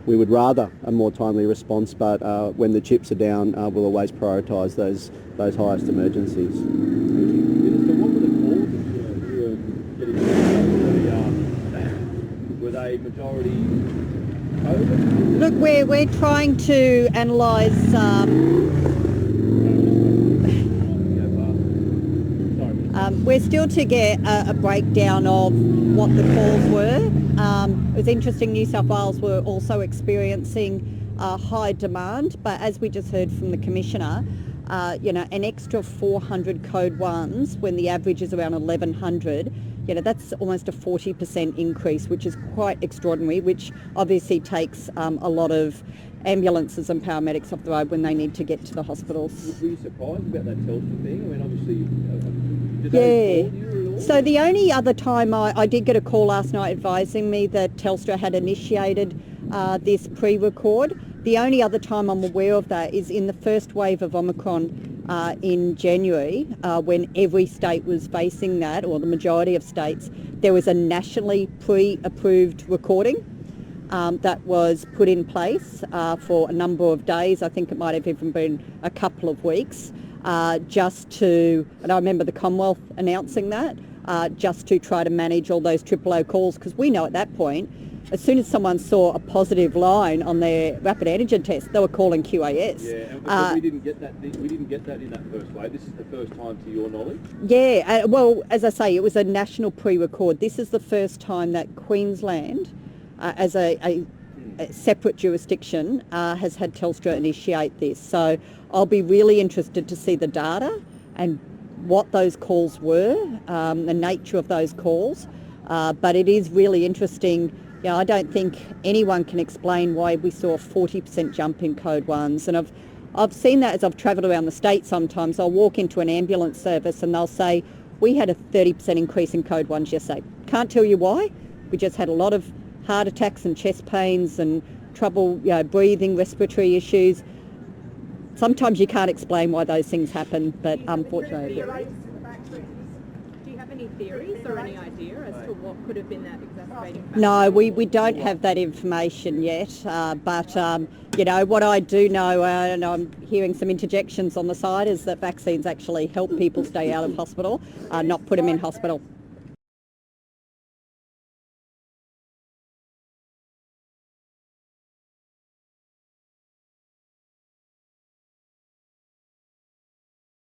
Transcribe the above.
We would rather a more timely response, but when the chips are down, we'll always prioritise those highest emergencies. Minister, what were the calls that you were getting? Were they majority COVID? Look, we're trying to analyse. We're still to get a breakdown of what the calls were. It was interesting, New South Wales were also experiencing high demand, but as we just heard from the Commissioner, an extra 400 code ones when the average is around 1,100, that's almost a 40% increase, which is quite extraordinary, which obviously takes a lot of ambulances and paramedics off the road when they need to get to the hospitals. Were you surprised about that Telstra thing? I mean, obviously, did Yeah. they call you at all? So the only other time I did get a call last night advising me that Telstra had initiated this pre-record. The only other time I'm aware of that is in the first wave of Omicron in January, when every state was facing that, or the majority of states. There was a nationally pre-approved recording that was put in place for a number of days. I think it might have even been a couple of weeks, and I remember the Commonwealth announcing that, just to try to manage all those 000 calls, because we know at that point, as soon as someone saw a positive line on their rapid antigen test, they were calling QAS. Yeah, and we didn't get that. We didn't get that in that first wave. This is the first time, to your knowledge. Yeah, well, as I say, it was a national pre-record. This is the first time that Queensland, as a separate jurisdiction, has had Telstra initiate this. So I'll be really interested to see the data and what those calls were, the nature of those calls. But it is really interesting. I don't think anyone can explain why we saw a 40% jump in code ones. And I've seen that as I've travelled around the state sometimes. I'll walk into an ambulance service and they'll say, we had a 30% increase in code ones yesterday. Can't tell you why. We just had a lot of heart attacks and chest pains and trouble, breathing, respiratory issues. Sometimes you can't explain why those things happen, but unfortunately. Do you have any theories or any idea as to what could have been that exacerbating factor? No, we don't have that information yet, but what I do know, and I'm hearing some interjections on the side, is that vaccines actually help people stay out of hospital, not put them in hospital.